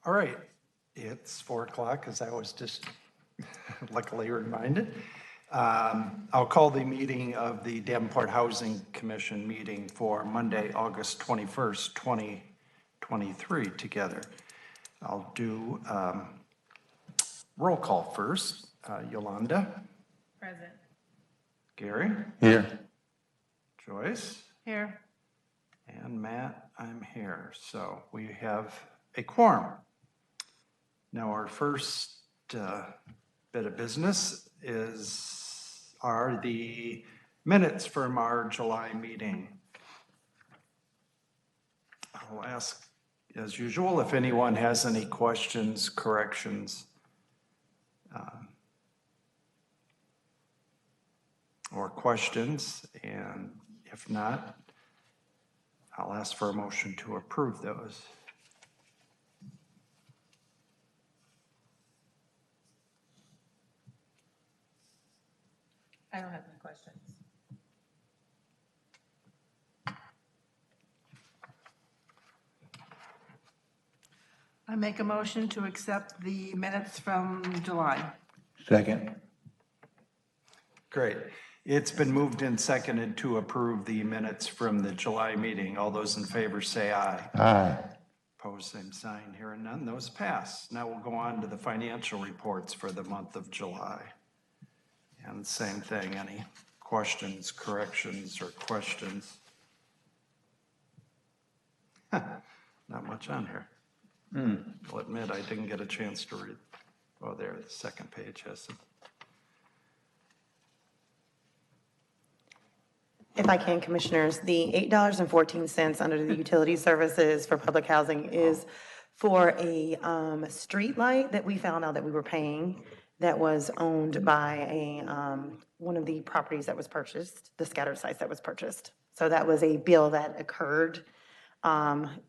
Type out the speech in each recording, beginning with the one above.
All right, it's 4 o'clock, as I was just luckily reminded. I'll call the meeting of the Davenport Housing Commission meeting for Monday, August 21st, 2023 together. I'll do roll call first. Yolanda? Present. Gary? Here. Joyce? Here. And Matt, I'm here. So we have a quorum. Now, our first bit of business are the minutes from our July meeting. I'll ask, as usual, if anyone has any questions, corrections, or questions, and if not, I'll ask for a motion to approve those. I don't have any questions. I make a motion to accept the minutes from July. Second. Great. It's been moved and seconded to approve the minutes from the July meeting. All those in favor say aye. Aye. Opposed, same sign. Hearing none, those pass. Now we'll go on to the financial reports for the month of July. And same thing, any questions, corrections, or questions? Not much on here. I'll admit I didn't get a chance to read. Oh, there, the second page has some. If I can, Commissioners, the $8.14 under the utility services for public housing is for a street light that we found out that we were paying that was owned by one of the properties that was purchased, the scattered sites that was purchased. So that was a bill that occurred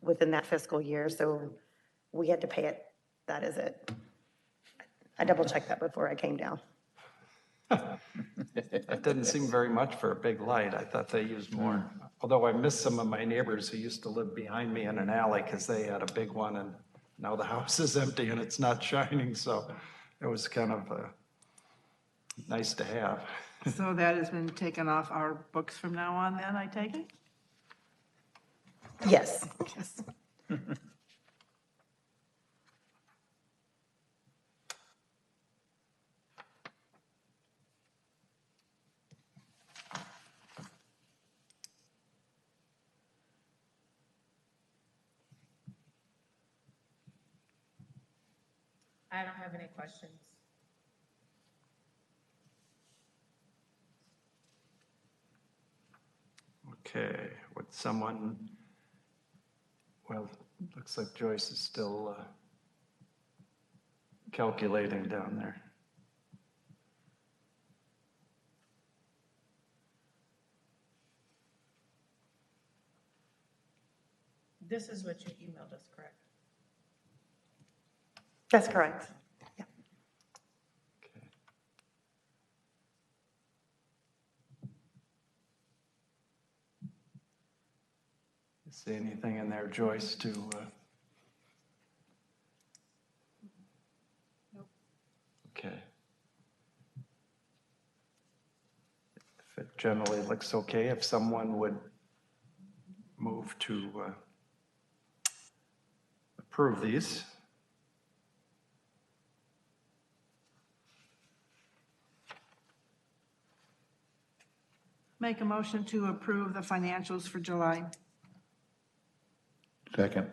within that fiscal year, so we had to pay it. That is it. I double-checked that before I came down. That didn't seem very much for a big light. I thought they used more. Although I miss some of my neighbors who used to live behind me in an alley because they had a big one and now the house is empty and it's not shining. So it was kind of nice to have. So that has been taken off our books from now on then, I take it? Yes. Yes. I don't have any questions. Okay, would someone, well, looks like Joyce is still calculating down there. This is what you emailed us, correct? That's correct. Yeah. Okay. See anything in there, Joyce, to? Nope. Okay. If it generally looks okay, if someone would move to approve these. Make a motion to approve the financials for July. Second.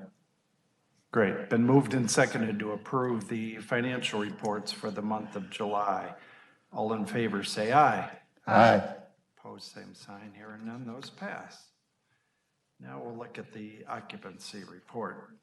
Great. Been moved and seconded to approve the financial reports for the month of July. All in favor, say aye. Aye. Opposed, same sign. Hearing none, those pass. Now we'll look at the occupancy report.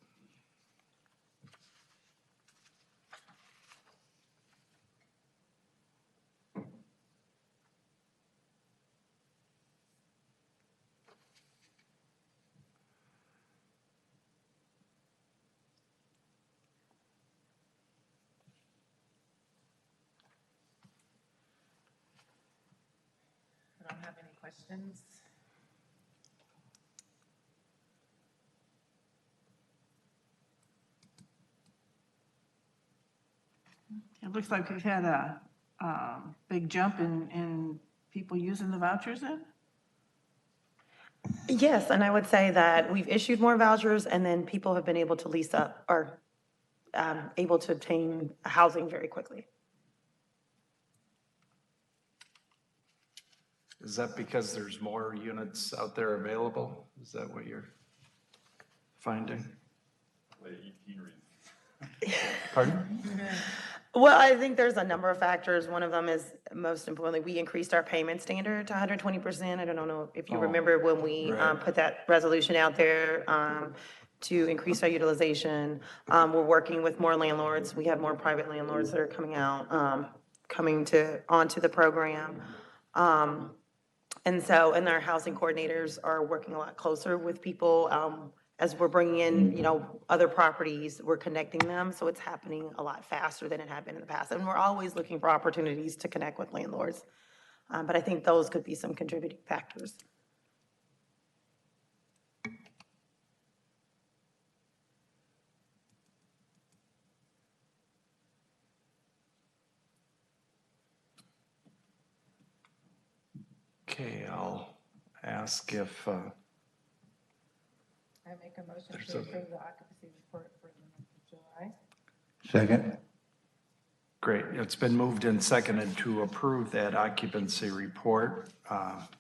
I don't have any questions. It looks like we've had a big jump in people using the vouchers then? Yes, and I would say that we've issued more vouchers, and then people have been able to lease up or able to obtain housing very quickly. Is that because there's more units out there available? Is that what you're finding? Pardon? Well, I think there's a number of factors. One of them is, most importantly, we increased our payment standard to 120%. I don't know if you Oh, remember when we right. put that resolution out there to increase our utilization. We're working with more landlords. We have more private landlords that are coming out, onto the program. And our housing coordinators are working a lot closer with people. As we're bringing in, other properties, we're connecting them, so it's happening a lot faster than it had been in the past. And we're always looking for opportunities to connect with landlords. But I think those could be some contributing factors. Okay, I'll ask if, I make a motion There's to a- approve the occupancy report for the month of July. Second? great, it's been moved and seconded to approve that occupancy report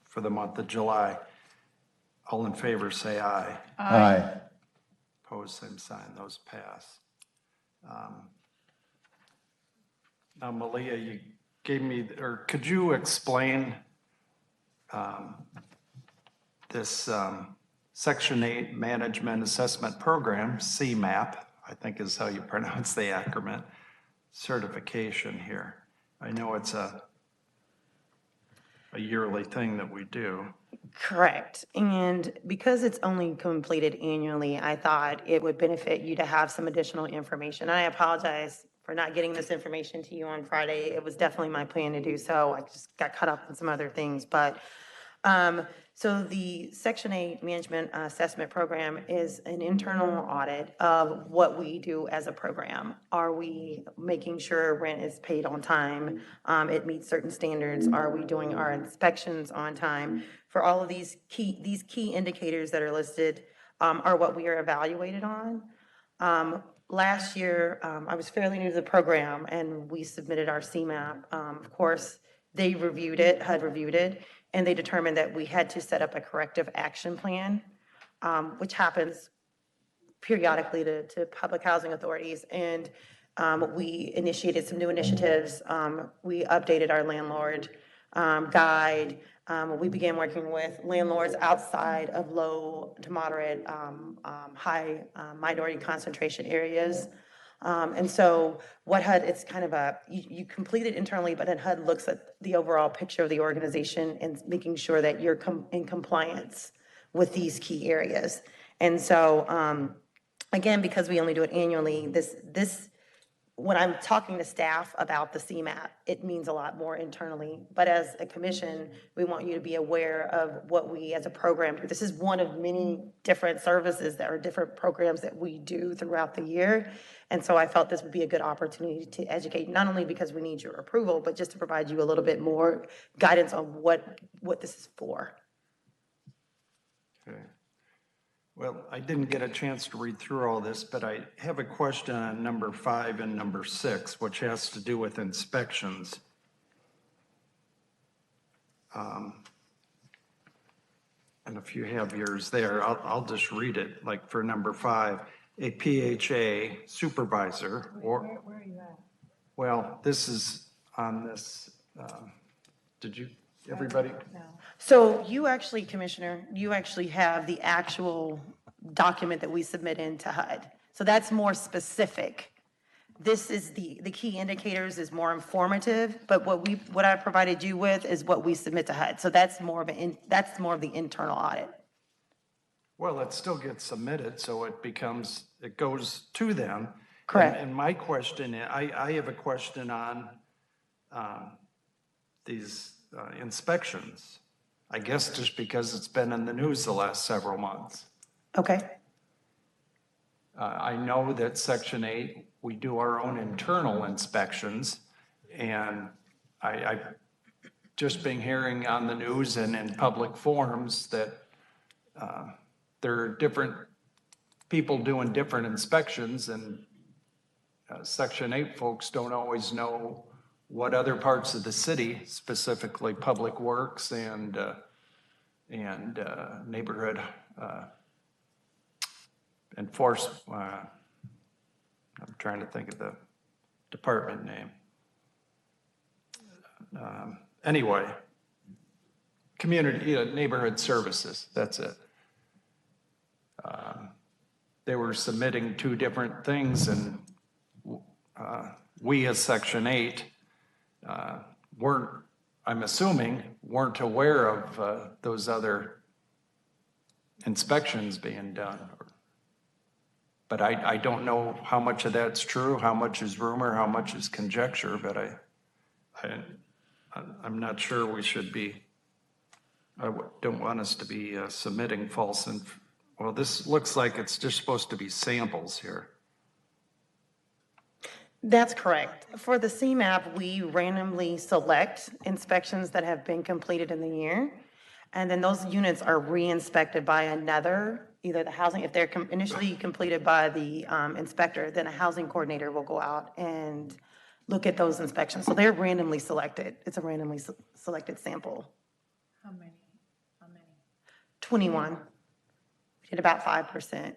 for the month of July. All in favor, say aye. Aye. Opposed, same sign, those pass. Now, Malia, you gave me, or could you explain this Section 8 Management Assessment Program, CMAP, I think is how you pronounce the acronym, certification here? I know it's a yearly thing that we do. Correct. And because it's only completed annually, I thought it would benefit you to have some additional information. I apologize for not getting this information to you on Friday. It was definitely my plan to do so. I just got caught up in some other things. But so the Section 8 Management Assessment Program is an internal audit of what we do as a program. Are we making sure rent is paid on time? It meets certain standards? Are we doing our inspections on time? For all of these key indicators that are listed are what we are evaluated on. Last year, I was fairly new to the program, and we submitted our CMAP. Of course, they reviewed it, HUD reviewed it, and they determined that we had to set up a corrective action plan, which happens periodically to public housing authorities. And we initiated some new initiatives. We updated our landlord guide. We began working with landlords outside of low to moderate, high minority concentration areas. And so what HUD, it's kind of you complete it internally, but then HUD looks at the overall picture of the organization and making sure that you're in compliance with these key areas. And so, again, because we only do it annually, when I'm talking to staff about the CMAP, it means a lot more internally. But as a commission, we want you to be aware of what we as a program do. This is one of many different services that are different programs that we do throughout the year. And so I felt this would be a good opportunity to educate, not only because we need your approval, but just to provide you a little bit more guidance on what this is for. Okay. Well, I didn't get a chance to read through all this, but I have a question on number 5 and number 6, which has to do with inspections. And if you have yours there, I'll just read it. Like for number 5, a PHA supervisor or, Where are you at? well, this is on this, everybody? No. So you actually, Commissioner, you actually have the actual document that we submit into HUD. So that's more specific. This is the key indicators is more informative, but what I provided you with is what we submit to HUD. So that's more of the internal audit. Well, it still gets submitted, so it goes to them. Correct. And my question, I have a question on these inspections. I guess just because it's been in the news the last several months. Okay. I know that Section 8, we do our own internal inspections, and I've just been hearing on the news and in public forums that there are different people doing different inspections, and Section 8 folks don't always know what other parts of the city, specifically Public Works and neighborhood I'm trying to think of the department name. Anyway, community, neighborhood services, that's it. They were submitting two different things, and we as Section 8 weren't, I'm assuming, weren't aware of those other inspections being done. But I don't know how much of that's true, how much is rumor, how much is conjecture, but I'm not sure we should be, I don't want us to be submitting false well, this looks like it's just supposed to be samples here. That's correct. For the CMAP, we randomly select inspections that have been completed in the year. And then those units are re-inspected by another, either the housing, if they're initially completed by the inspector, then a housing coordinator will go out and look at those inspections. So they're randomly selected. It's a randomly selected sample. How many? 21. We did about 5%.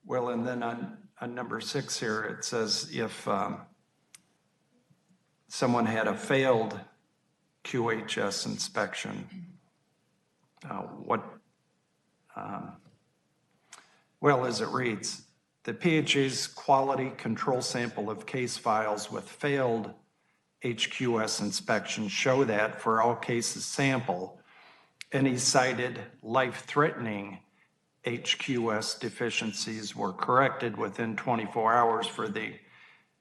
Well, and then on number 6 here, it says if someone had a failed QHS inspection, well, as it reads, the PHA's quality control sample of case files with failed HQS inspections show that for all cases sample, any cited life-threatening HQS deficiencies were corrected within 24 hours for the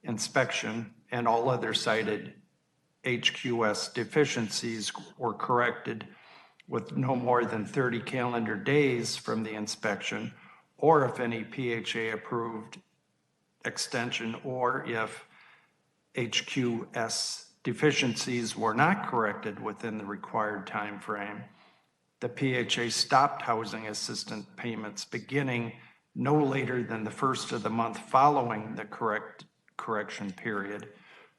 inspection, and all other cited HQS deficiencies were corrected with no more than 30 calendar days from the inspection, or if any PHA-approved extension, or if HQS deficiencies were not corrected within the required time frame, the PHA stopped housing assistance payments beginning no later than the first of the month following the correction period,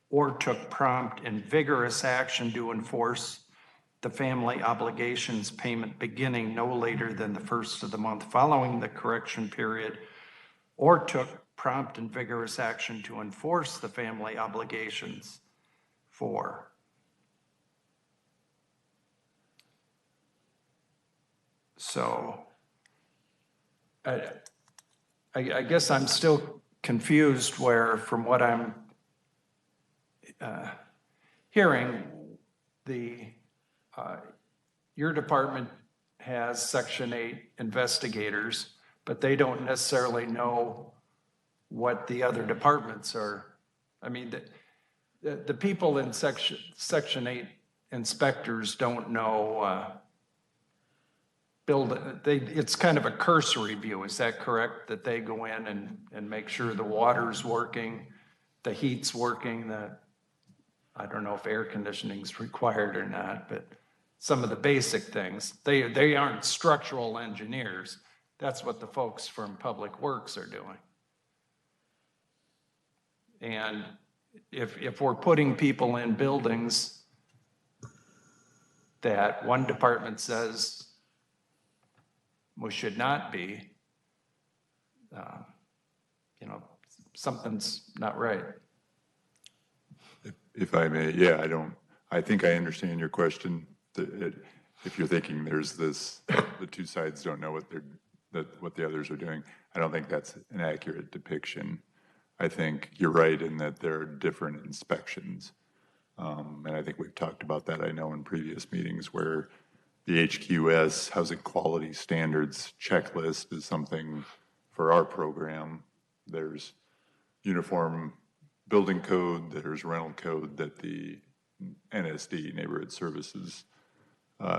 or took prompt and vigorous action to enforce the family obligations payment beginning no later than the first of the month following the correction period, or took prompt and vigorous action to enforce the family obligations for. So I guess I'm still confused where, from what I'm hearing, your department has Section 8 investigators, but they don't necessarily know what the other departments are. I mean, the people in Section 8 inspectors don't know, it's kind of a cursory view, is that correct? That they go in and make sure the water's working, the heat's working, I don't know if air conditioning's required or not, but some of the basic things. They aren't structural engineers. That's what the folks from Public Works are doing. And if we're putting people in buildings that one department says we should not be, something's not right. If I may, yeah, I think I understand your question. If you're thinking there's this, the two sides don't know what the others are doing, I don't think that's an accurate depiction. I think you're right in that there are different inspections. And I think we've talked about that, I know, in previous meetings where the HQS, Housing Quality Standards checklist is something for our program. There's uniform building code, there's rental code that the NSD, Neighborhood Services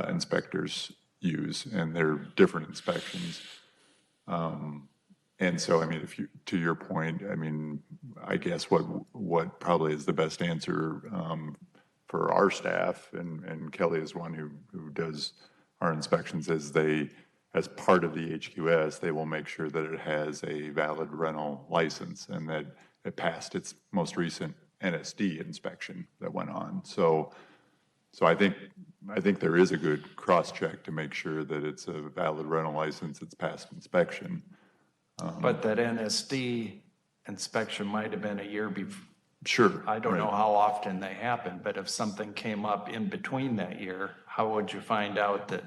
inspectors use, and they're different inspections. And so, I mean, if you, to your point, I mean, I guess what probably is the best answer for our staff, and Kelly is one who does our inspections, is as part of the HQS, they will make sure that it has a valid rental license and that it passed its most recent NSD inspection that went on. So I think there is a good cross-check to make sure that it's a valid rental license, it's passed inspection. But that NSD inspection might have been a year before. Sure. I don't right. know how often they happen, but if something came up in between that year, how would you find out that?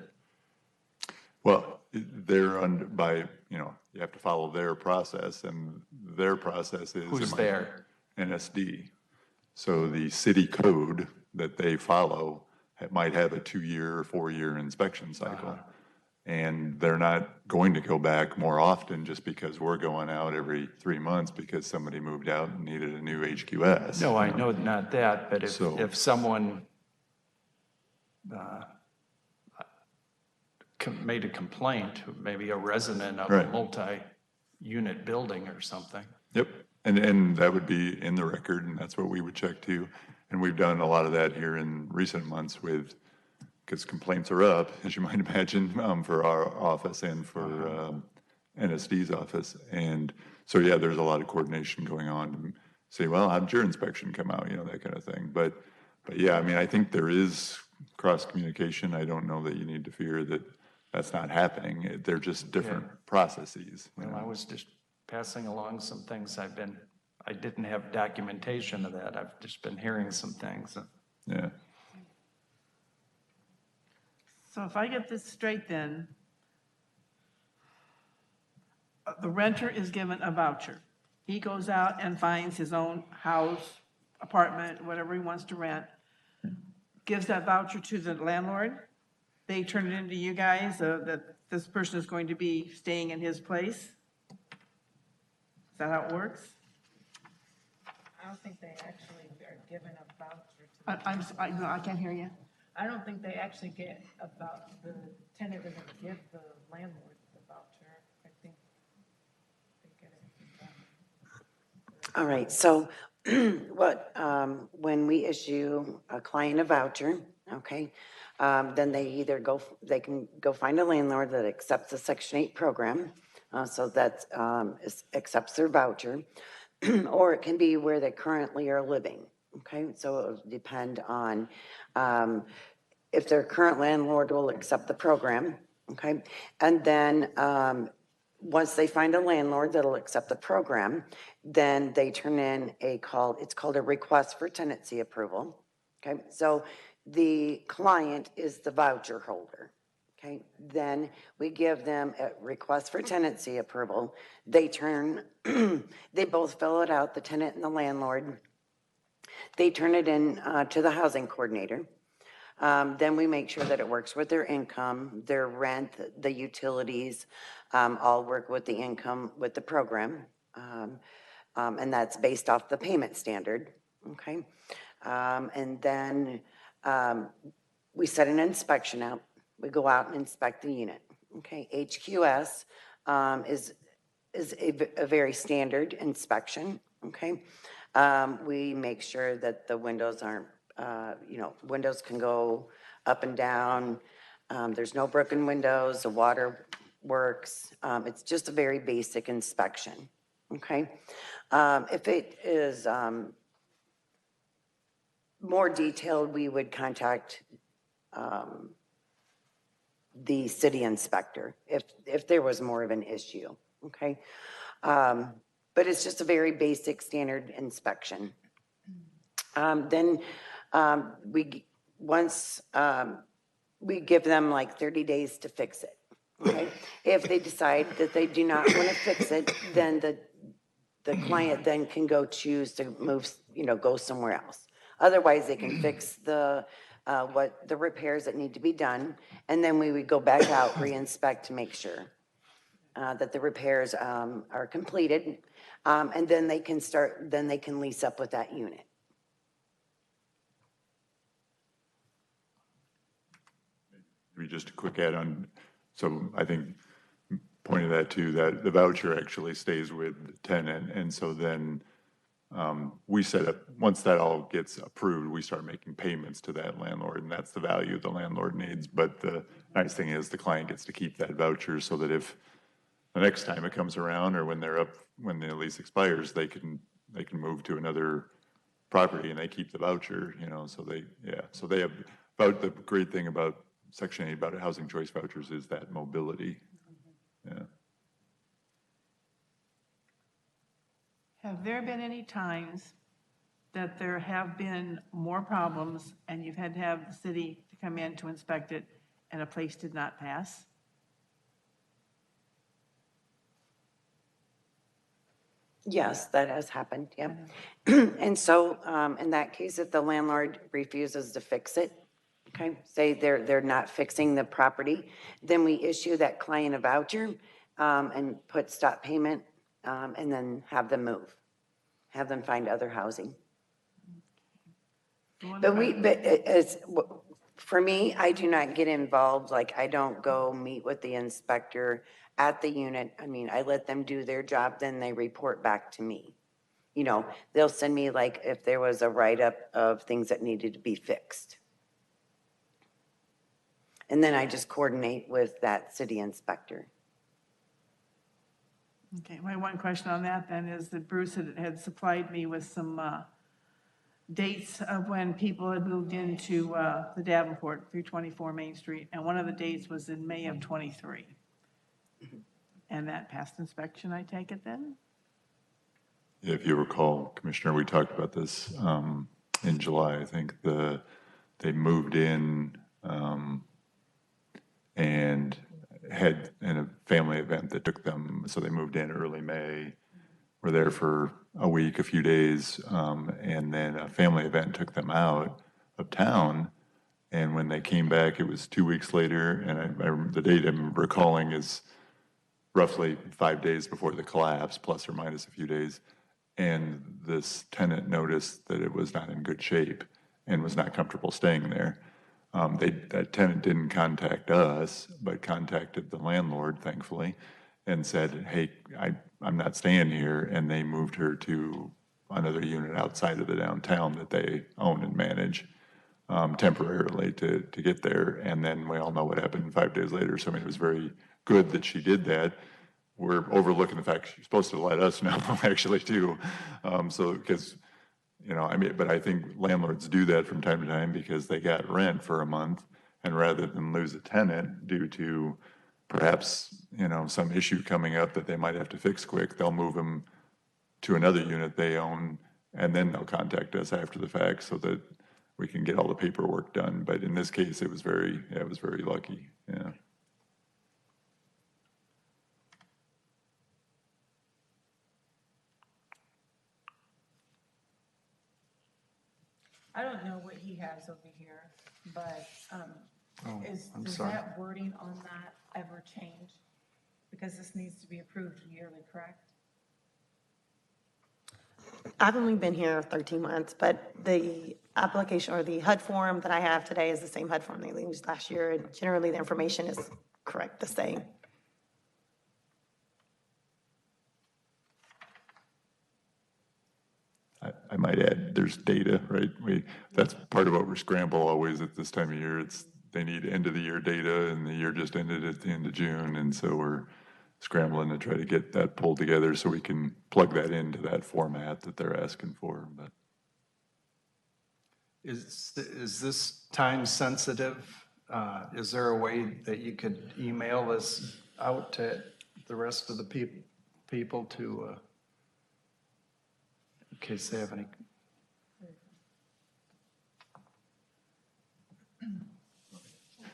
Well, they're under, by, you have to follow their process, and their process is. Who's there? NSD. So the city code that they follow might have a 2-year or 4-year inspection cycle. And they're not going to go back more often just because we're going out every 3 months because somebody moved out and needed a new HQS. No, I know not that, but So- if someone made a complaint, maybe a resident of a Right. multi-unit building or something. Yep, and that would be in the record, and that's what we would check too. And we've done a lot of that here in recent months because complaints are up, as you might imagine, for our office and for NSD's office. And so, yeah, there's a lot of coordination going on to say, well, how'd your inspection come out, that kind of thing. But yeah, I mean, I think there is cross-communication. I don't know that you need to fear that that's not happening. They're just different processes. Well, I was just passing along some things I didn't have documentation of that. I've just been hearing some things. Yeah. So if I get this straight then, the renter is given a voucher. He goes out and finds his own house, apartment, whatever he wants to rent, gives that voucher to the landlord. They turn it into you guys, that this person is going to be staying in his place? Is that how it works? I don't think they actually are given a voucher to. I can't hear you. I don't think they actually get about, the tenant doesn't give the landlord the voucher. I think they get it. All right, so when we issue a client a voucher, okay, then they can go find a landlord that accepts the Section 8 program, so that accepts their voucher, or it can be where they currently are living, okay? So it'll depend on if their current landlord will accept the program, okay? And then once they find a landlord that'll accept the program, then they turn in it's called a request for tenancy approval, okay? So the client is the voucher holder, okay? Then we give them a request for tenancy approval. They both fill it out, the tenant and the landlord. They turn it in to the housing coordinator. Then we make sure that it works with their income, their rent, the utilities, all work with the income with the program. And that's based off the payment standard, okay? And then we set an inspection out. We go out and inspect the unit, okay? HQS is a very standard inspection, okay? We make sure that the windows aren't, windows can go up and down. There's no broken windows, the water works. It's just a very basic inspection, okay? If it is more detailed, we would contact the city inspector if there was more of an issue, okay? But it's just a very basic standard inspection. Then once we give them like 30 days to fix it, okay? If they decide that they do not want to fix it, then the client then can go choose to move, go somewhere else. Otherwise, they can fix the what the repairs that need to be done, and then we would go back out, re-inspect to make sure that the repairs are completed, and then they can lease up with that unit. Maybe just a quick add-on. So I think pointed that too, that the voucher actually stays with the tenant. And so then we set up, once that all gets approved, we start making payments to that landlord, and that's the value the landlord needs. But the nice thing is the client gets to keep that voucher so that if the next time it comes around or when when the lease expires, they can move to another property and they keep the voucher, so they have, about the great thing about Section 8 about housing choice vouchers is that mobility. Yeah. Have there been any times that there have been more problems and you've had to have the city to come in to inspect it and a place did not pass? Yes, that has happened, yep. And so, in that case, if the landlord refuses to fix it, okay, say they're not fixing the property, then we issue that client a voucher, and put stop payment, and then have them move, have them find other housing. But for me, I do not get involved, like, I don't go meet with the inspector at the unit. I mean, I let them do their job, then they report back to me. They'll send me, like, if there was a write-up of things that needed to be fixed. And then I just coordinate with that city inspector. Okay, my one question on that then is that Bruce had supplied me with some dates of when people had moved into the Davenport 324 Main Street, and one of the dates was in May of '23. And that passed inspection, I take it then? If you recall, Commissioner, we talked about this in July. I think they moved in and had in a family event that took them, so they moved in early May, were there for a week, a few days, and then a family event took them out of town. And when they came back, it was 2 weeks later, and the date I'm recalling is roughly 5 days before the collapse, plus or minus a few days. And this tenant noticed that it was not in good shape and was not comfortable staying there. That tenant didn't contact us, but contacted the landlord, thankfully, and said, hey, I'm not staying here. And they moved her to another unit outside of the downtown that they own and manage temporarily to get there. And then we all know what happened 5 days later. So I mean, it was very good that she did that. We're overlooking the fact she's supposed to let us know actually too. Because, but I think landlords do that from time to time because they got rent for a month, and rather than lose a tenant due to perhaps, some issue coming up that they might have to fix quick, they'll move them to another unit they own, and then they'll contact us after the fact so that we can get all the paperwork done. But in this case, it was very lucky, yeah. I don't know what he has over here, but does sorry. that wording on that ever change? Because this needs to be approved yearly, correct? I've only been here 13 months, but the application or the HUD form that I have today is the same HUD form they used last year. And generally, the information is correct, the same. I might add, there's data, right? That's part of what we're scramble always at this time of year. They need end of the year data, and the year just ended at the end of June, and so we're scrambling to try to get that pulled together so we can plug that into that format that they're asking for. But Is this time sensitive? Is there a way that you could email this out to the rest of the people to, in case they have any?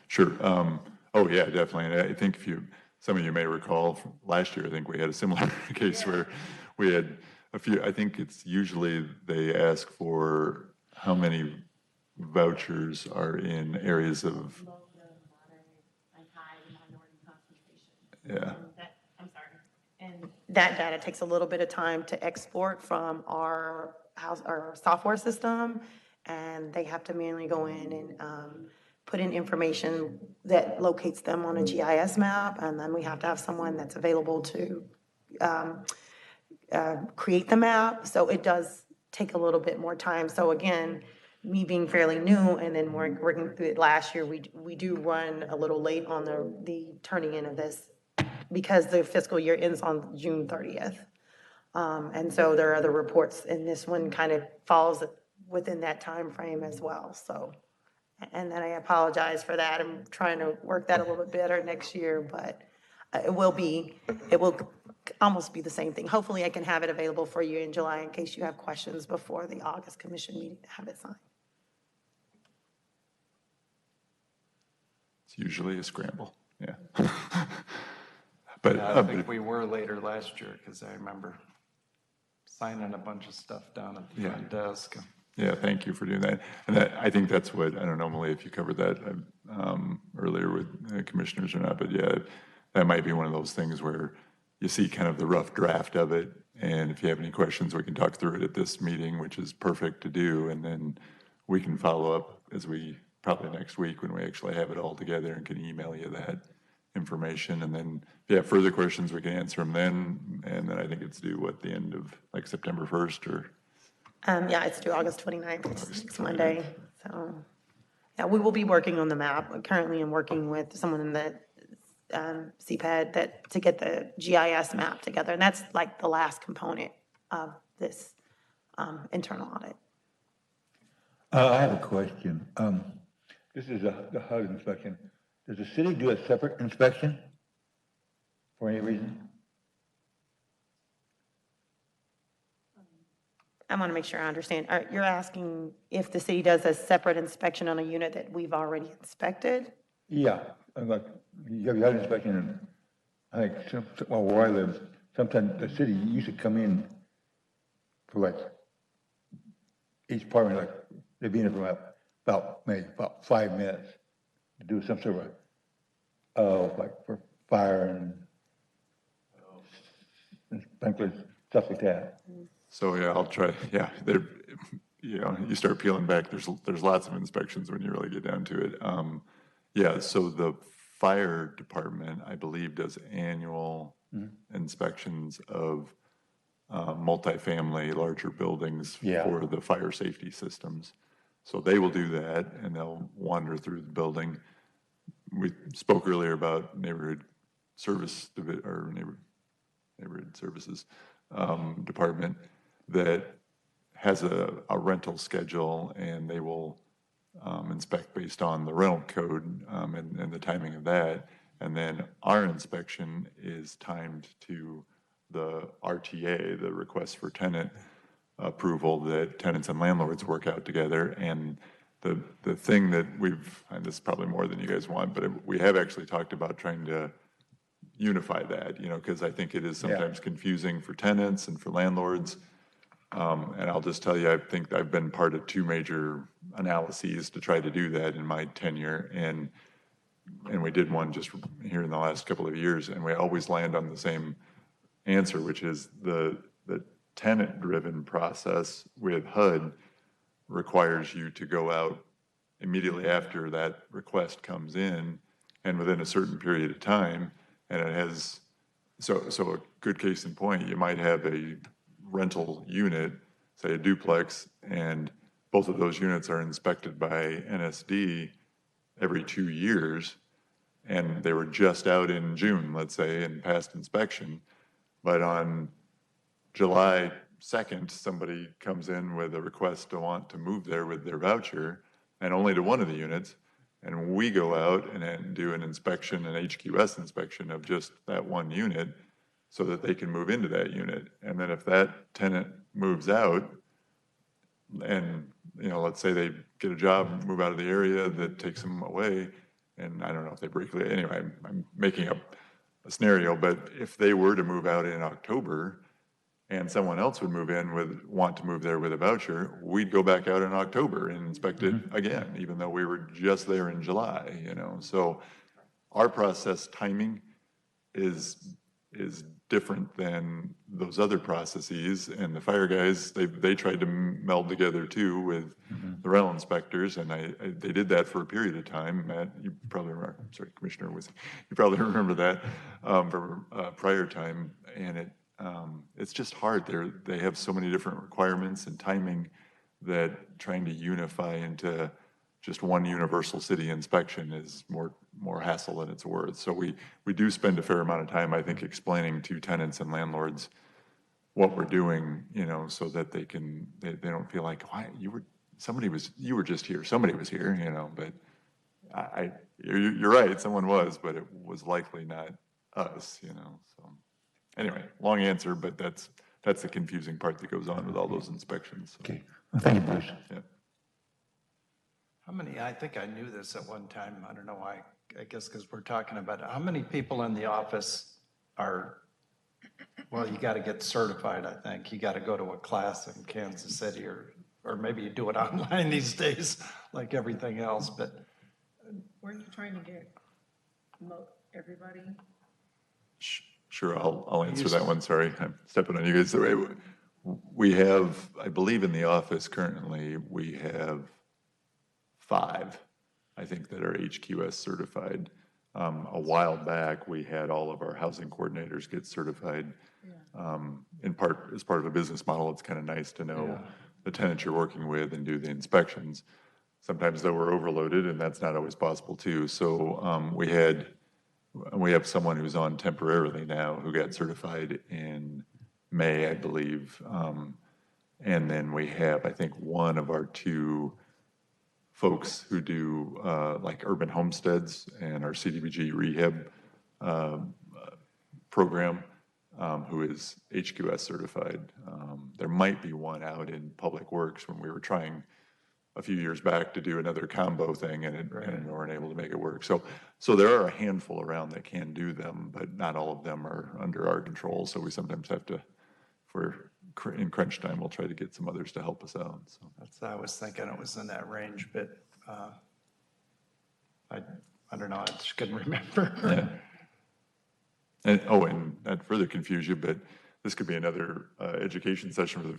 Sure. Oh, yeah, definitely. And I think some of you may recall from last year, I think we had a similar case where we had a few, I think it's usually they ask for how many vouchers are in areas of, Low, moderate, and high minority concentration. yeah, I'm sorry. And that data takes a little bit of time to export from our house, our software system, and they have to manually go in and put in information that locates them on a GIS map, and then we have to have someone that's available to create the map, so it does take a little bit more time. So again, me being fairly new and then working through it last year, we do run a little late on the turning in of this because the fiscal year ends on June 30th. And so there are other reports, and this one kind of falls within that time frame as well, so. And then I apologize for that. I'm trying to work that a little bit better next year, but it will almost be the same thing. Hopefully, I can have it available for you in July in case you have questions before the August commission meeting to have it signed. it's usually a scramble, yeah. But, I think we were later last year, because I remember signing a bunch of stuff down at the front desk. yeah, thank you for doing that. And that, I think that's what, I don't know, Emily, if you covered that earlier with commissioners or not, but yeah, that might be one of those things where you see kind of the rough draft of it, and if you have any questions, we can talk through it at this meeting, which is perfect to do, and then we can follow up as we, probably next week when we actually have it all together and can email you that information, and then if you have further questions, we can answer them then, and then I think it's due, what, the end of, like, September 1st, or? Yeah, it's due August 29th, it's Monday, so. Yeah, we will be working on the map. Currently, I'm working with someone in the CPAD to get the GIS map together, and that's like the last component of this internal audit. I have a question. This is the HUD inspection. Does the city do a separate inspection for any reason? I want to make sure I understand. You're asking if the city does a separate inspection on a unit that we've already inspected? Yeah, like, you have your HUD inspection, and I think, well, where I live, sometimes the city used to come in for like, each apartment, like, they'd be in it for maybe about 5 minutes to do some sort of, like, for fire and sprinklers, stuff like that. So, yeah, I'll try, yeah, there, you know, you start peeling back, there's lots of inspections when you really get down to it. Yeah, so the fire department, I believe, does annual inspections of multifamily, larger buildings Yeah. for the fire safety systems. So they will do that, and they'll wander through the building. We spoke earlier about neighborhood service, or neighborhood services department that has a rental schedule, and they will inspect based on the rental code and the timing of that. And then our inspection is timed to the RTA, the request for tenant approval that tenants and landlords work out together. And the thing that and this is probably more than you guys want, but we have actually talked about trying to unify that, you know, because I think it is sometimes confusing for tenants and for landlords. And I'll just tell you, I think I've been part of 2 major analyses to try to do that in my tenure. And we did one just here in the last couple of years, and we always land on the same answer, which is the tenant-driven process with HUD requires you to go out immediately after that request comes in and within a certain period of time. And it has, so a good case in point, you might have a rental unit, say a duplex, and both of those units are inspected by NSD every 2 years, and they were just out in June, let's say, and passed inspection. But on July 2nd, somebody comes in with a request to want to move there with their voucher, and only to one of the units, and we go out and then do an inspection, an HQS inspection of just that one unit, so that they can move into that unit. And then if that tenant moves out, and, you know, let's say they get a job, move out of the area that takes them away, and I don't know if they break, anyway, I'm making up a scenario, but if they were to move out in October, and someone else would want to move there with a voucher, we'd go back out in October and inspect it again, even though we were just there in July, you know? So our process timing is different than those other processes. And the fire guys, they tried to meld together too with the rental inspectors, and they did that for a period of time. Matt, you probably remember, sorry, Commissioner, you probably remember that from prior time. And it's just hard. They have so many different requirements and timing that trying to unify into just one universal city inspection is more hassle than it's worth. So we do spend a fair amount of time, I think, explaining to tenants and landlords what we're doing, you know, so that they don't feel like, why, you were just here, somebody was here, you know, but you're right, someone was, but it was likely not us, you know, so. Anyway, long answer, but that's the confusing part that goes on with all those inspections. So. Okay, well, thank you, Bruce. Yeah. How many, I think I knew this at one time, I don't know why, I guess because we're talking about it. How many people in the office are, well, you got to get certified, I think. You got to go to a class in Kansas City or maybe you do it online these days, like everything else, but. Weren't you trying to get everybody? Sure, I'll answer that one. Sorry, I'm stepping on you guys. We have, I believe in the office currently, we have 5, I think, that are HQS certified. A while back, we had all of our housing coordinators get certified. In part, as part of a business model, it's kind of nice to know the tenants you're working with and do the inspections. Sometimes though we're overloaded, and that's not always possible too. So we have someone who's on temporarily now who got certified in May, I believe. And then we have, I think, one of our 2 folks who do like urban homesteads and our CDBG rehab program, who is HQS certified. There might be one out in Public Works when we were trying a few years back to do another combo thing and we weren't able to make it work. So there are a handful around that can do them, but not all of them are under our control. So we sometimes have to, in crunch time, we'll try to get some others to help us out. So. That's, I was thinking it was in that range, but I don't know, I just couldn't remember. Yeah. And not further confuse you, but this could be another education session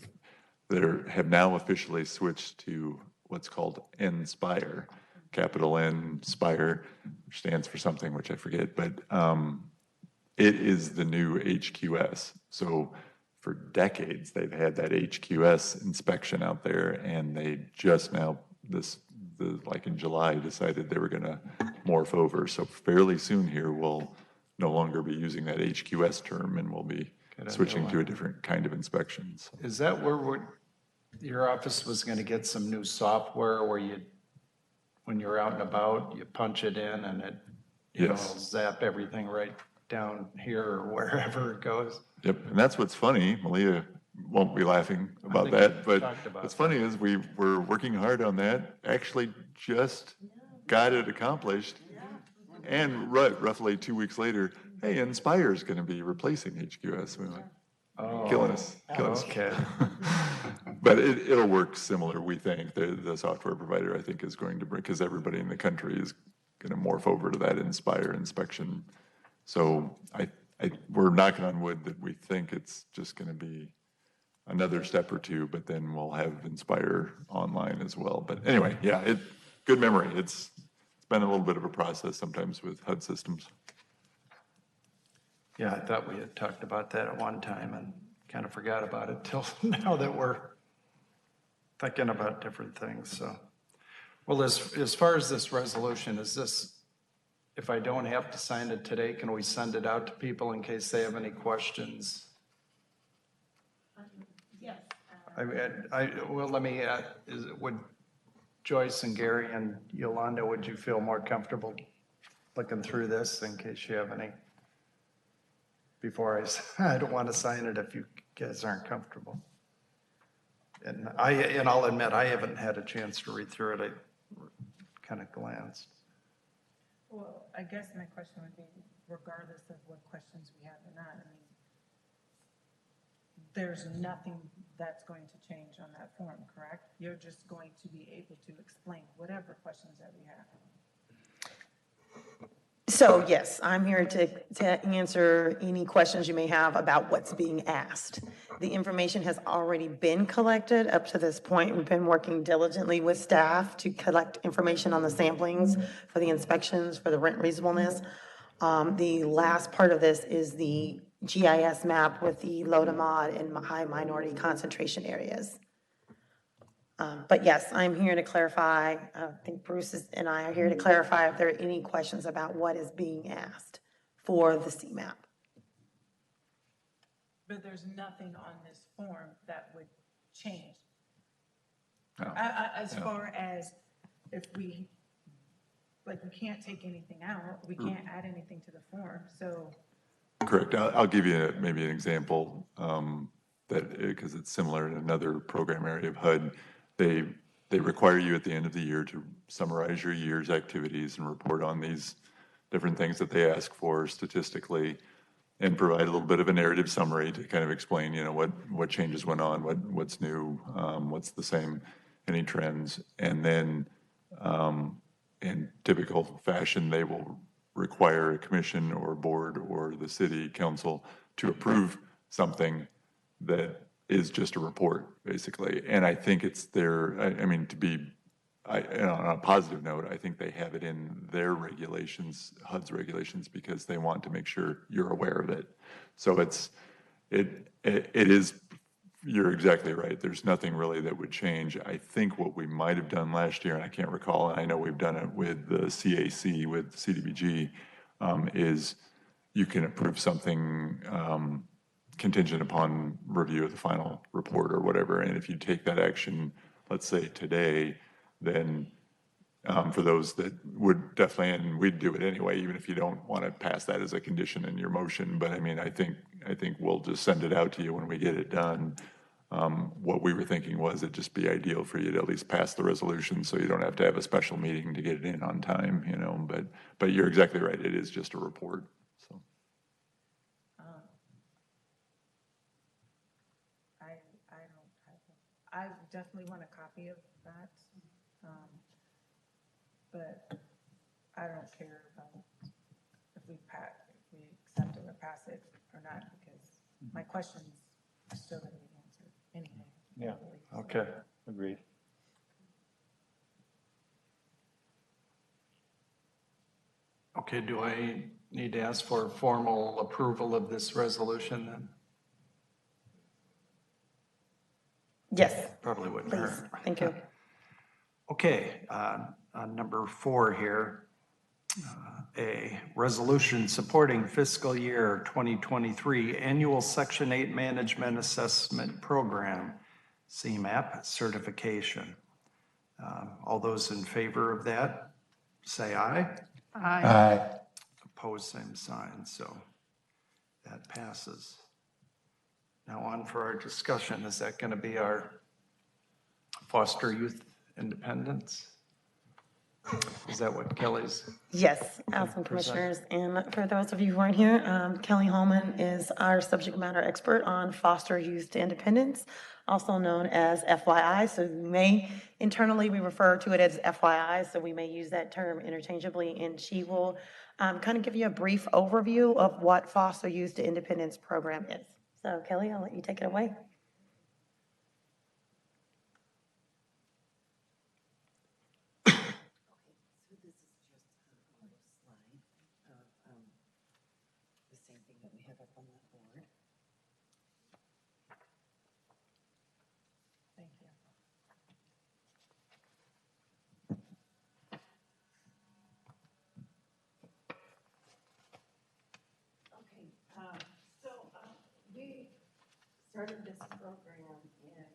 that have now officially switched to what's called NSPIRE, capital N, SPIRE, which stands for something which I forget, but it is the new HQS. So for decades, they've had that HQS inspection out there, and they just now, like in July, decided they were going to morph over. So fairly soon here, we'll no longer be using that HQS term, and we'll be switching to a different kind of inspection. So. Is that where your office was going to get some new software where when you're out and about, you punch it in and it, you know, zap everything right down here or wherever it goes? Yep, and that's what's funny. Malia won't be laughing about that, but what's funny is we were working hard on that, actually just got it accomplished, and roughly 2 weeks later, hey, Inspire is going to be replacing HQS. We went, killing us. Okay. But it'll work similar, we think. The software provider, I think, is going to bring, because everybody in the country is going to morph over to that Inspire inspection. So we're knocking on wood that we think it's just going to be another step or 2, but then we'll have Inspire online as well. But anyway, yeah, good memory. It's been a little bit of a process sometimes with HUD systems. Yeah, I thought we had talked about that at one time and kind of forgot about it till now that we're thinking about different things, so. Well, as far as this resolution, if I don't have to sign it today, can we send it out to people in case they have any questions? Yes. Well, let me, would Joyce and Gary and Yolanda, would you feel more comfortable looking through this in case you have any? Before I don't want to sign it if you guys aren't comfortable. And I'll admit, I haven't had a chance to read through it. I kind of glanced. Well, I guess my question would be, regardless of what questions we have or not, I mean, there's nothing that's going to change on that form, correct? You're just going to be able to explain whatever questions that we have. So yes, I'm here to answer any questions you may have about what's being asked. The information has already been collected up to this point. We've been working diligently with staff to collect information on the samplings for the inspections, for the rent reasonableness. The last part of this is the GIS map with the low to mod and high minority concentration areas. But yes, I'm here to clarify, I think and I are here to clarify if there are any questions about what is being asked for the CMAP. But there's nothing on this form that would change. No. As far as if we, like, we can't take anything out, we can't add anything to the form, so. Correct. I'll give you maybe an example because it's similar in another program area of HUD. They require you at the end of the year to summarize your year's activities and report on these different things that they ask for statistically and provide a little bit of a narrative summary to kind of explain, what changes went on, what's new, what's the same, any trends. And then in typical fashion, they will require a commission or board or the city council to approve something that is just a report, basically. And I think it's on a positive note, I think they have it in their regulations, HUD's regulations, because they want to make sure you're aware of it. So it is, you're exactly right. There's nothing really that would change. I think what we might have done last year, and I can't recall, and I know we've done it with the CAC, with CDBG, is you can approve something contingent upon review of the final report or whatever. And if you take that action, let's say today, then for those that would definitely, and we'd do it anyway, even if you don't want to pass that as a condition in your motion. But I mean, I think we'll just send it out to you when we get it done. What we were thinking was it'd just be ideal for you to at least pass the resolution so you don't have to have a special meeting to get it in on time, but you're exactly right. It is just a report. So. I definitely want a copy of that, but I don't care about if we accept it or pass it or not, because my questions are still going to be answered anyway. Yeah, okay, agreed. Okay, do I need to ask for formal approval of this resolution then? Yes, Probably wouldn't please, hurt. thank you. Okay, on number 4 here, a resolution supporting fiscal year 2023 annual Section 8 Management Assessment Program, CMAP certification. All those in favor of that, say aye. Aye. Opposed, same sign, so that passes. Now on for our discussion. Is that going to be our foster youth independence? Is that what Kelly's? Yes, Council Commissioners, and for those of you who aren't here, Kelly Holman is our subject matter expert on foster youth to independence, also known as FYI. So internally we refer to it as FYI, so we may use that term interchangeably, and she will kind of give you a brief overview of what Foster Youth to Independence program is. So Kelly, I'll let you take it away. The same thing that we have up on that board. Thank you. Okay, we started this program in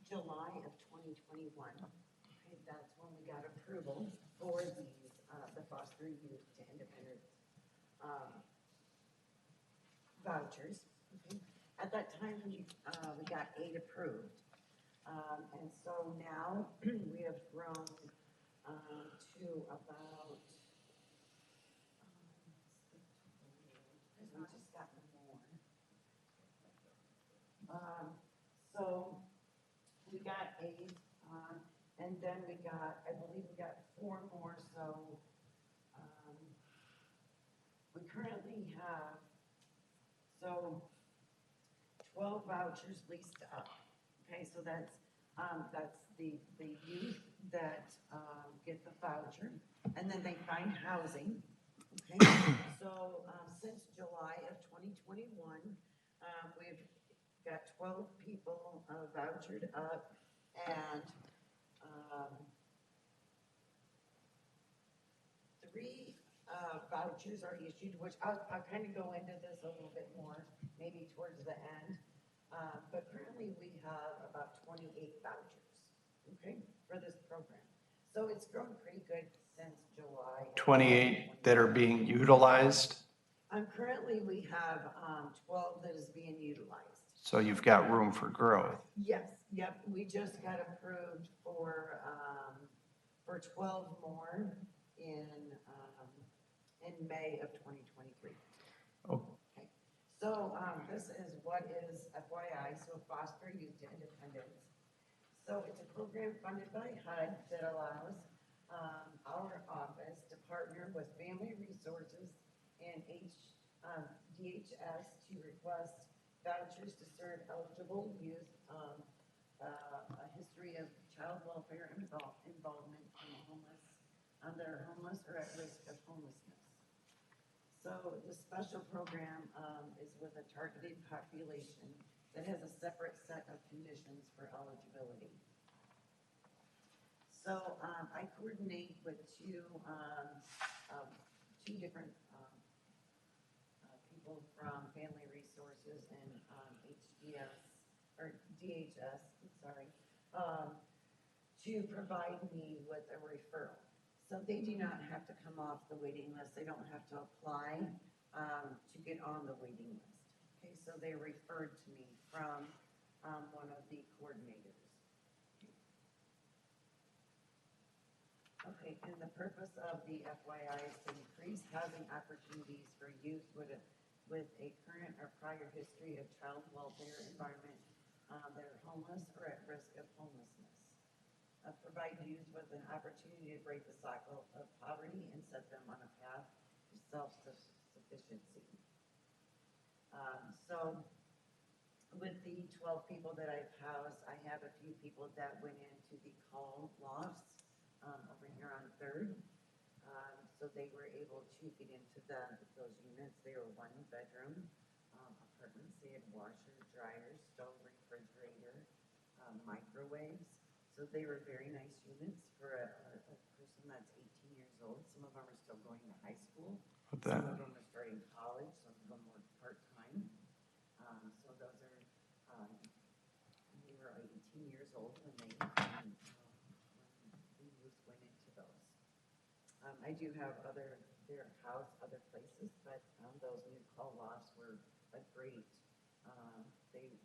July of 2021. Okay, that's when we got approval for these, the foster youth to independence vouchers. Okay. At that time, we got 8 approved. And so now we have grown to about, we just got more. 8, and then I believe we got 4 more, so, we currently have, so 12 vouchers leased up. Okay, so that's the youth that, get the voucher, and then they find housing. Okay, so, since July of 2021, we've got 12 people, vouchered up, and, 3 vouchers are issued, which I'll kind of go into this a little bit more, maybe towards the end. But currently, we have about 28 vouchers, okay, for this program. So it's grown pretty good since July. of 28 that are being utilized, Currently, we have 12 that is being utilized. so you've got room for growth. Yes, yep, we just got approved for 12 more in May of 2023. Oh. Okay, so, this is what is FYI, so Foster Youth to Independence. So it's a program funded by HUD that allows, our office to partner with Family Resources and DHS to request vouchers to serve eligible youth, a history of child welfare involvement that are homeless or at risk of homelessness. So the special program, is with a targeted population that has a separate set of conditions for eligibility. So, I coordinate with two different, people from Family Resources and, DHS, I'm sorry, to provide me with a referral. So they do not have to come off the waiting list, they don't have to apply, to get on the waiting list. Okay, so they referred to me from, one of the coordinators. Okay, and the purpose of the FYI is to increase housing opportunities for youth with a current or prior history of child welfare environment, that are homeless or at risk of homelessness. Provide youth with an opportunity to break the cycle of poverty and set them on a path to self-sufficiency. So with the 12 people that I've housed, I have a few people that went into the call lofts, over here on Third. So they were able to get into those units. They were 1-bedroom, apartments. They had washer, dryer, stove, refrigerator, microwaves. So they were very nice units for a person that's 18 years old. Some of them are still going to high school. But Some that- of them are starting college, some of them work part-time. So those are, they were 18 years old when the youth went into those. I do have they're housed other places, but, those new call lofts were a great,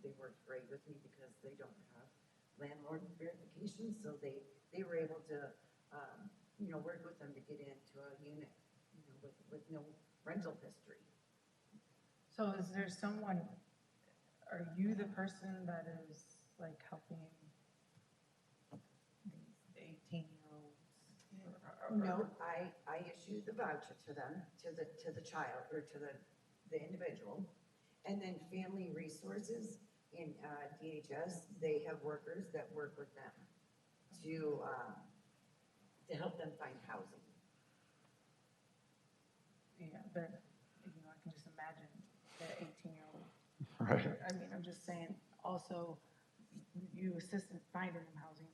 they worked great with me because they don't have landlord verification, so they were able to, work with them to get into a unit, with no rental history. So is there someone, are you the person that is like helping these 18-year-olds? No, I issue the voucher to them, to the child, or to the individual. And then Family Resources in DHS, they have workers that work with them to help them find housing. Yeah, but, I can just imagine that 18-year-old. Right. I mean, I'm just saying, also, you assist in finding them housing,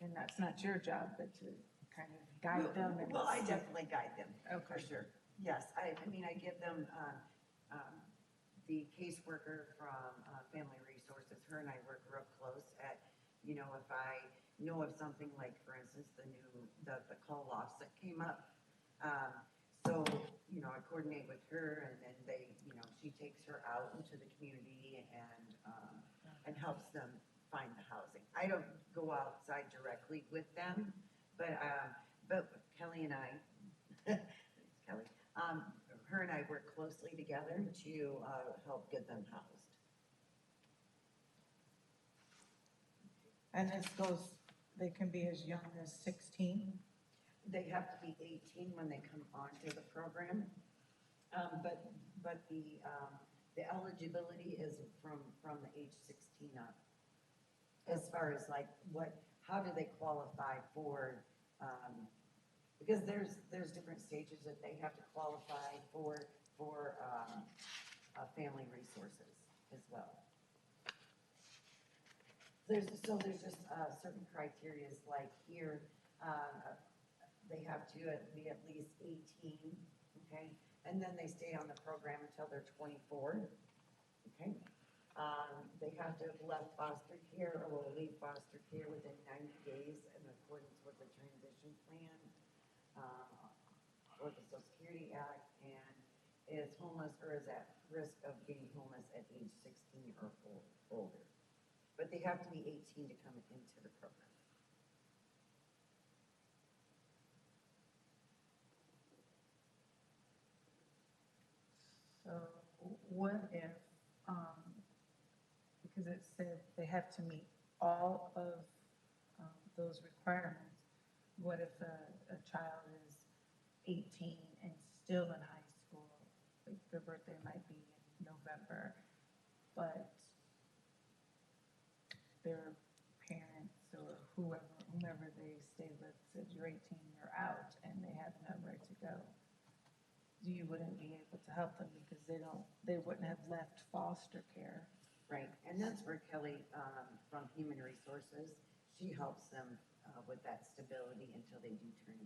and that's not your job, but to kind of guide them. And Well, I definitely guide them, for Okay. sure. Yes, I mean, I give them, the caseworker from Family Resources, her and I work real close at, if I know of something like, for instance, the call lofts that came up. So, I coordinate with her, and then she takes her out into the community and helps them find the housing. I don't go outside directly with them, but Kelly and I, Kelly, her and I work closely together to help get them housed. And this goes, they can be as young as 16? They have to be 18 when they come onto the program. But the eligibility is from the age 16 up. As far as like how do they qualify for, because there's different stages that they have to qualify for family resources as well. There's just certain criterias, like here, they have to be at least 18, okay? And then they stay on the program until they're 24, okay? They have to have left foster care or will leave foster care within 90 days in accordance with the transition plan, or the Social Security Act, and is homeless or is at risk of being homeless at age 16 or older. But they have to be 18 to come into the program. So what if, because it said they have to meet all of those requirements, what if a child is 18 and still in high school, like their birthday might be in November, but their parents or whomever they stay with says you're 18, you're out, and they have nowhere to go? You wouldn't be able to help them because they wouldn't have left foster care. Right, and that's where Kelly, from Human Resources, she helps them with that stability until they do turn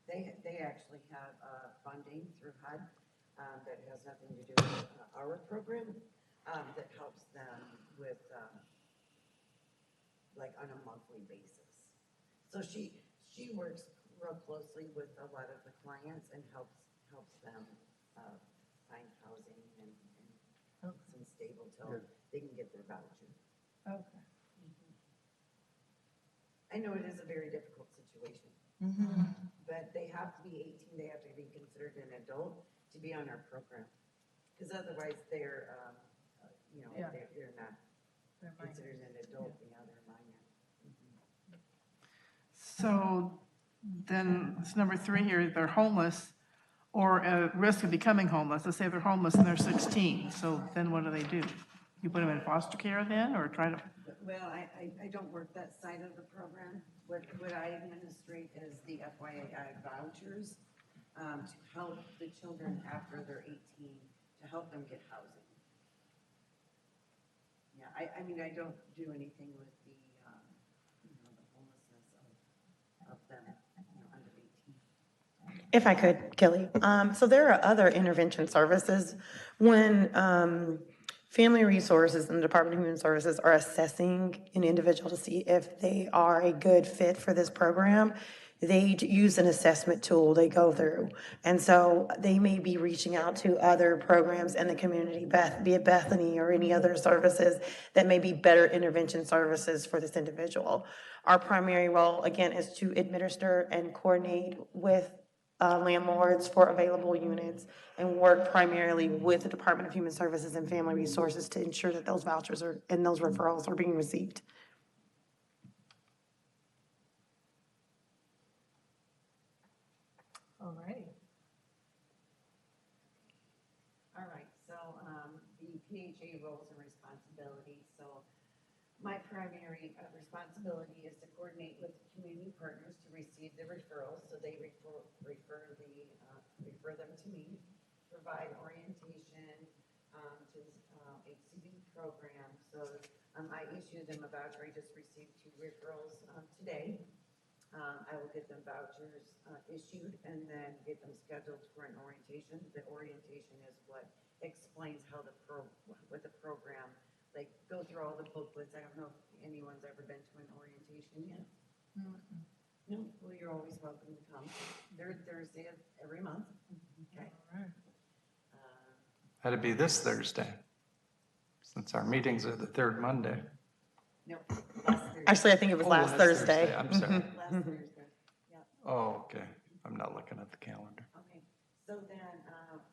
18. They actually have funding through HUD that has nothing to do with our program, that helps them with, like on a monthly basis. So she works real closely with a lot of the clients and helps them find housing and some stable till they can get their voucher. Okay. I know it is a very difficult situation, but they have to be 18, they have to be considered an adult to be on our program. Because otherwise they're, Yeah. they're not They're minors. considered an adult, they're minor. So then it's number 3 here, they're homeless or at risk of becoming homeless. Let's say they're homeless and they're 16. So then what do? You put them in foster care then, or try to? Well, I don't work that side of the program. What I administrate is the FYI vouchers to help the children after they're 18, to help them get housing. Yeah, I mean, I don't do anything with the, the homelessness of them, under 18. If I could, Kelly. So there are other intervention services. When Family Resources and the Department of Human Services are assessing an individual to see if they are a good fit for this program, they use an assessment tool they go through. And so they may be reaching out to other programs in the community, be it Bethany or any other services that may be better intervention services for this individual. Our primary role, again, is to administer and coordinate with landlords for available units and work primarily with the Department of Human Services and Family Resources to ensure that those vouchers and those referrals are being received. All righty. All right, so the PHA roles and responsibilities. So my primary responsibility is to coordinate with community partners to receive the referrals. So they refer them to me, provide orientation to the HCB program. So I issue them a voucher. I just received 2 referrals today. I will get them vouchers issued and then get them scheduled for an orientation. The orientation is what explains how what the program, like go through all the booklets. I don't know if anyone's ever been to an orientation yet. No, well, you're always welcome to come. Third Thursday of every month. Okay. That'd be this Thursday, since our meetings are the 3rd Monday. No, last Thursday. Actually, I think it was Oh, last Thursday. I'm sorry. Last Thursday, yeah. Oh, okay. I'm not looking at the calendar. Okay, so then,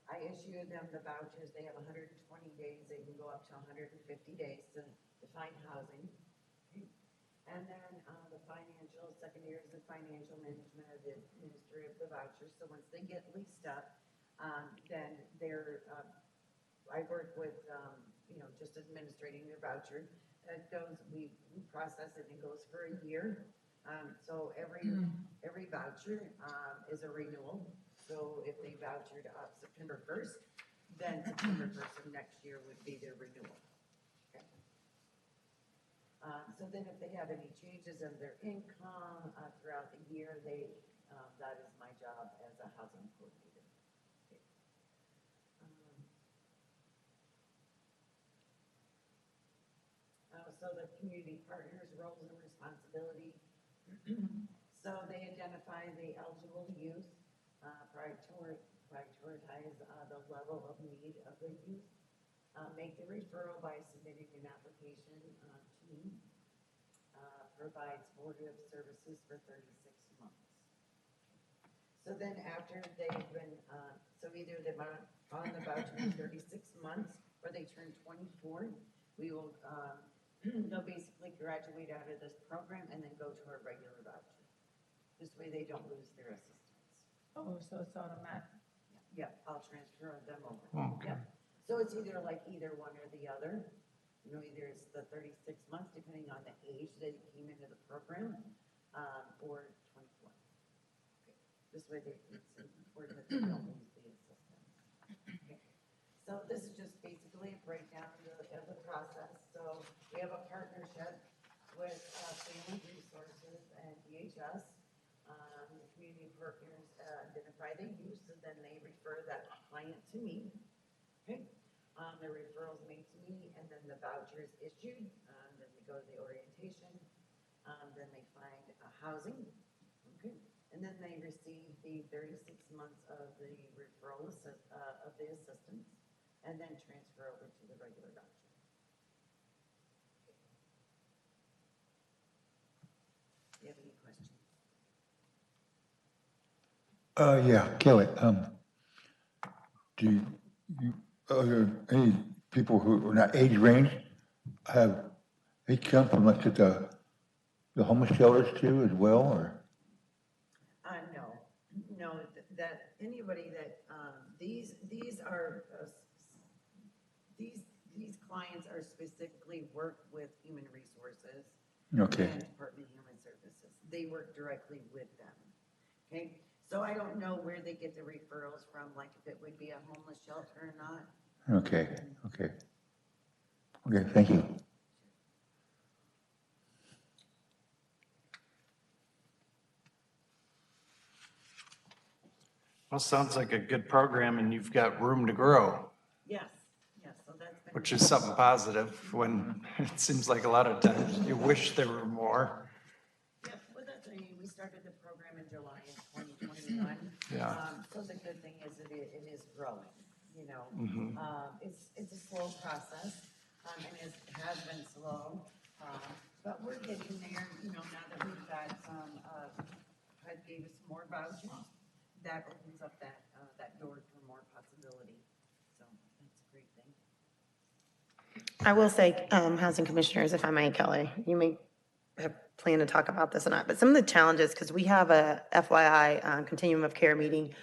I issue them the vouchers. They have 120 days. They can go up to 150 days to find housing. And then, the financial, second year is the financial management of the administrative of the vouchers. So once they get leased up, then they're, I work with, just administrating their voucher. It goes, we process it and it goes for a year. So every voucher, is a renewal. So if they vouchered up September 1st, then September 1st of next year would be their renewal. Okay. So then if they have any changes of their income, throughout the year, that is my job as a housing coordinator. Okay. So the community partners' roles and responsibility. So they identify the eligible youth, prioritize the level of need of the youth, make the referral by submitting an application to me, provide supportive services for 36 months. So then after they've been, so either they're on the voucher for 36 months or they turn 24, we will, they'll basically graduate out of this program and then go to a regular voucher. This way they don't lose their assistance. Oh, so it's automatic. Yeah, I'll transfer them over. Okay. Yeah. So it's either one or the other. Either it's the 36 months, depending on the age they came into the program, or 24. Okay. This way it's important that they don't lose the assistance. Okay. So this is just basically a breakdown of the process. So we have a partnership with Family Resources and DHS. The community partners identify the use, and then they refer that client to me. Okay. The referral's made to me, and then the voucher is issued. Then they go to the orientation. Then they find housing. Okay. And then they receive the 36 months of the referral of the assistance, and then transfer over to the regular voucher. Do you have any questions? Yeah, Kelly, are there any people who are not age range, they come from like the homeless shelters too as well, or? No, that anybody that, these are, these clients are specifically work with Human Resources. Okay. And Department of Human Services. They work directly with them. Okay, so I don't know where they get the referrals from, like if it would be a homeless shelter or not. Okay, thank you. Well, sounds like a good program and you've got room to grow, Yes, so that's been. which is something positive when it seems like a lot of times you wish there were more. Yeah, well, we started the program in July of 2021. Yeah. So the good thing is that it is growing, It's a slow process, and it has been slow, but we're getting there, now that we've got some, HUD gave us more vouchers, that opens up that door for more possibility. So that's a great thing. I will say, housing commissioners, if I may, Kelly, you may have planned to talk about this or not, but some of the challenges, because we have a FYI continuum of care meeting,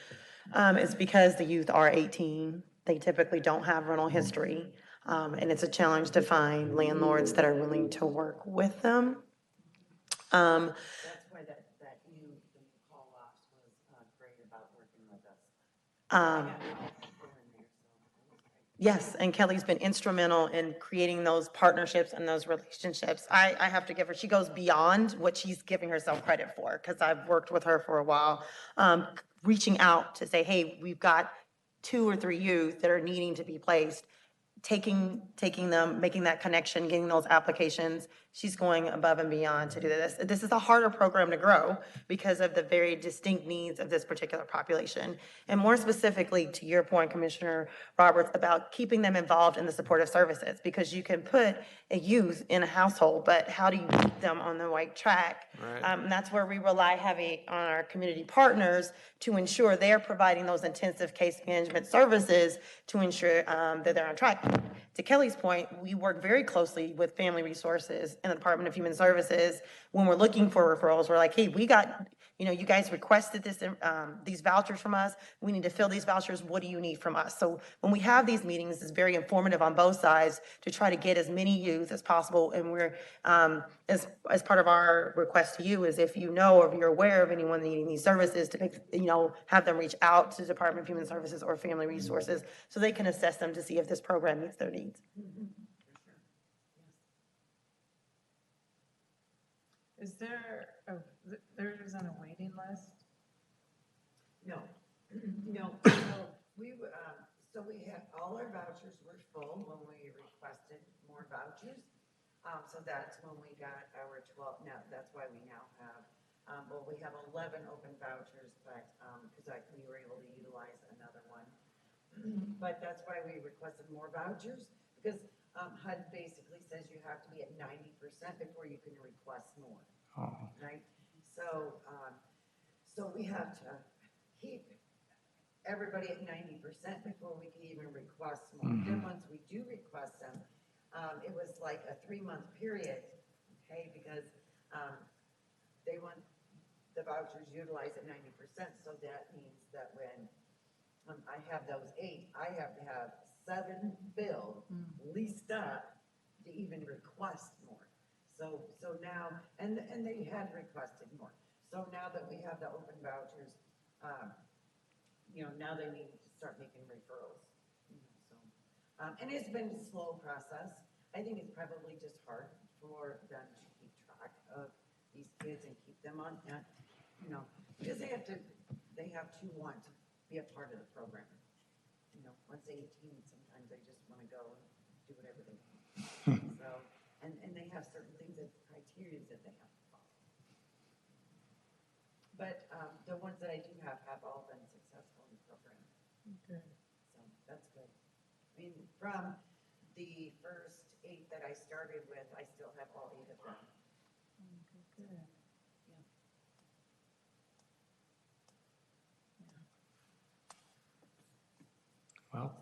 is because the youth are 18, they typically don't have rental history, and it's a challenge to find landlords that are willing to work with them. That's why that the new call offs was great about working with us. Yes, and Kelly's been instrumental in creating those partnerships and those relationships. I have to give her, she goes beyond what she's giving herself credit for, because I've worked with her for a while, reaching out to say, hey, we've got 2 or 3 youth that are needing to be placed, taking them, making that connection, getting those applications. She's going above and beyond to do this. This is a harder program to grow because of the very distinct needs of this particular population. And more specifically, to your point, Commissioner Roberts, about keeping them involved in the supportive services, because you can put a youth in a household, but how do you keep them on the right track? Right. And that's where we rely heavy on our community partners to ensure they're providing those intensive case management services to ensure that they're on track. To Kelly's point, we work very closely with Family Resources in the Department of Human Services, when we're looking for referrals, we're like, hey, we got, you guys requested these vouchers from us. We need to fill these vouchers. What do you need from us? So when we have these meetings, it's very informative on both sides to try to get as many youth as possible. And we're, as part of our request to you is if you know, or if you're aware of anyone needing these services, to pick, have them reach out to the Department of Human Services or Family Resources so they can assess them to see if this program meets their needs. Is there, there isn't a waiting list? No, no, so we had, all our vouchers were full when we requested more vouchers. So that's when we got our 12, now, that's why we now have, well, we have 11 open vouchers, but, because we were able to utilize another one. But that's why we requested more vouchers, because HUD basically says you have to be at 90% before you can request more. Oh. Right? So, so we have to keep everybody at 90% before we can even request more. Then once we do request them, it was like a 3-month period, okay? Because they want the vouchers utilized at 90%, so that means that when I have those 8, I have to have 7 billed, leased up to even request more. So now, and they had requested more. So now that we have the open vouchers, now they need to start making referrals. And it's been a slow process. I think it's probably just hard for them to keep track of these kids and keep them on, because they have to want to be a part of the program. Once 18, sometimes they just want to go and do whatever they want. So, and they have certain things, criteria that they have to follow. But the ones that I do have all been successful in the program. Good. So that's good. I mean, from the first 8 that I started with, I still have all 8 of them. Good. Well,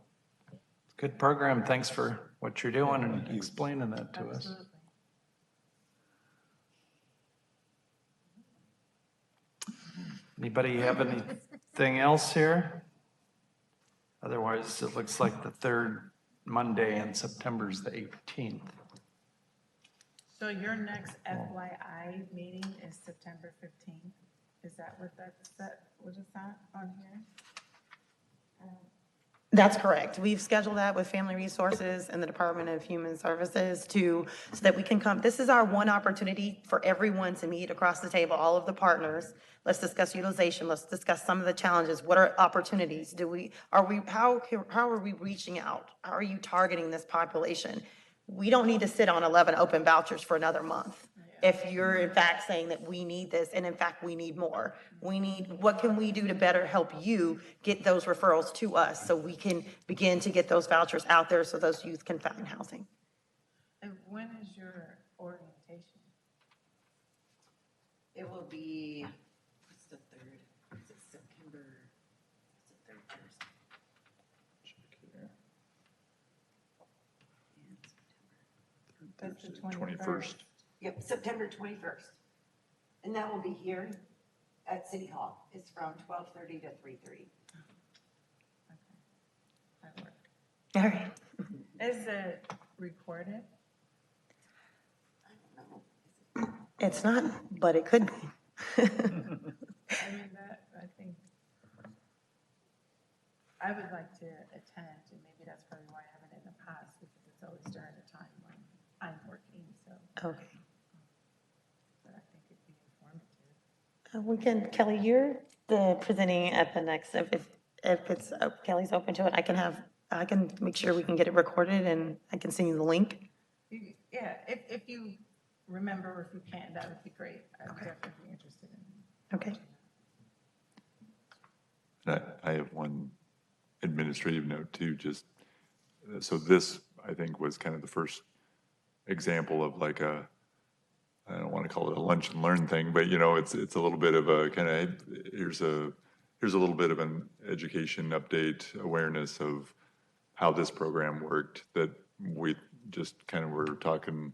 good program. Thanks for what you're doing and explaining that to us. Absolutely. Anybody have anything else here? Otherwise, it looks like the third Monday in September is the 18th. So your next FYI meeting is September 15th? Is that what what is that on here? That's correct. We've scheduled that with Family Resources and the Department of Human Services so that we can come. This is our one opportunity for everyone to meet across the table, all of the partners. Let's discuss utilization. Let's discuss some of the challenges. What are opportunities? How are we reaching out? How are you targeting this population? We don't need to sit on 11 open vouchers for another month. If you're in fact saying that we need this, and in fact, we need more. What can we do to better help you get those referrals to us so we can begin to get those vouchers out there so those youth can find housing? And when is your orientation? It will be, what's the 3rd? Is it September? What's the 3rd Thursday? That's the 21st. Yep, September 21st. And that will be here at City Hall. It's from 12:30 to 3:30. That worked. All right. Is it recorded? I don't know. It's not, but it could be. I mean, I think, I would like to attend, and maybe that's probably why I haven't in the past, because it's always during a time when I'm working, so, Okay. but I think it'd be informative. We can, Kelly, you're the presenting at the next, if it's, Kelly's open to it, I can make sure we can get it recorded and I can send you the link. Yeah, if you remember, or if you can, that would be great. I'd definitely be interested in it. Okay. I have one administrative note too, just, so this, I think, was kind of the first example of like I don't want to call it a lunch and learn thing, but it's a little bit of a kind of, here's a little bit of an education update, awareness of how this program worked that we just kind of were talking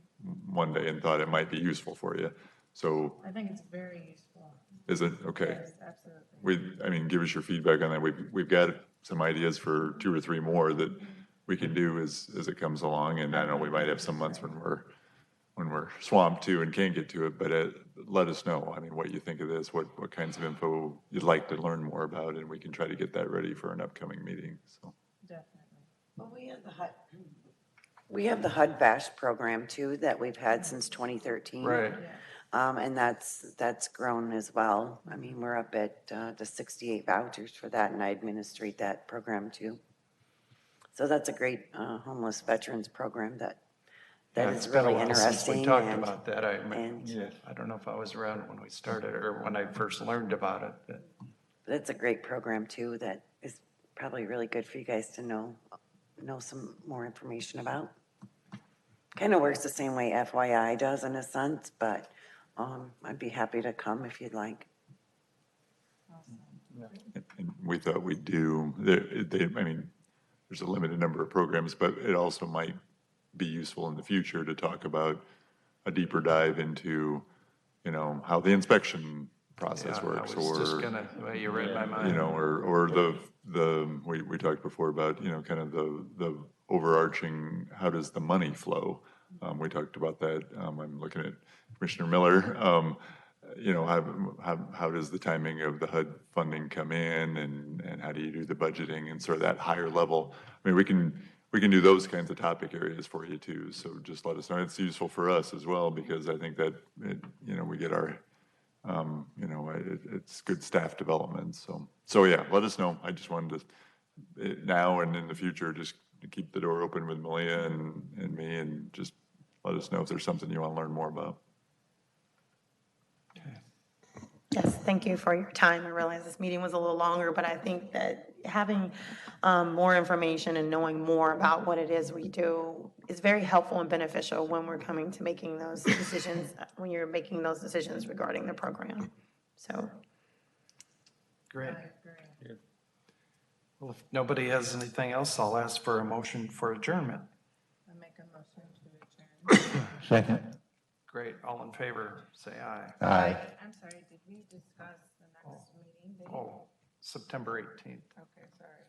one day and thought it might be useful for you. So I think it's very useful. is it, okay? Yes, absolutely. I mean, give us your feedback on that. We've got some ideas for 2 or 3 more that we can do as it comes along. And I know we might have some months when we're swamped too and can't get to it, but let us know. I mean, what you think of this, what kinds of info you'd like to learn more about, and we can try to get that ready for an upcoming meeting, so. Definitely. Well, we have the HUD VASH program too that we've had since 2013. Right. And that's grown as well. I mean, we're up at the 68 vouchers for that, and I administrate that program too. So that's a great homeless veterans program that Yeah, is it's been a really while since interesting. we talked and- about that. and- I don't know if I was around when we started or when I first learned about it, but That's a great program too that is probably really good for you guys to know some more information about. Kind of works the same way FYI does in a sense, but I'd be happy to come if you'd like. And we thought we'd do, I mean, there's a limited number of programs, but it also might be useful in the future to talk about a deeper dive into, you know, how the inspection process yeah, I works, was just or, gonna, well, you read my you mind. know, or we talked before about, you know, kind of the overarching, how does the money flow? We talked about that. I'm looking at Commissioner Miller. You know, how does the timing of the HUD funding come in, and how do you do the budgeting and sort of that higher level? I mean, we can do those kinds of topic areas for you too. So just let us know. It's useful for us as well, because I think that you know, we get our you know, it's good staff development. So yeah, let us know. I just wanted to now and in the future just to keep the door open with Malia and me, and just let us know if there's something you want to learn more about. Yes, thank you for your time. I realize this meeting was a little longer, but I think that having more information and knowing more about what it is we do is very helpful and beneficial when we're coming to making those decisions, when you're making those decisions regarding the program. So, Great. I agree. Well, if nobody has anything else, I'll ask for a motion for adjournment. I make a motion to adjourn. Second. Great. All in favor, say aye. Aye. I'm sorry, did we discuss the next meeting date? Oh, September 18th. Okay, sorry.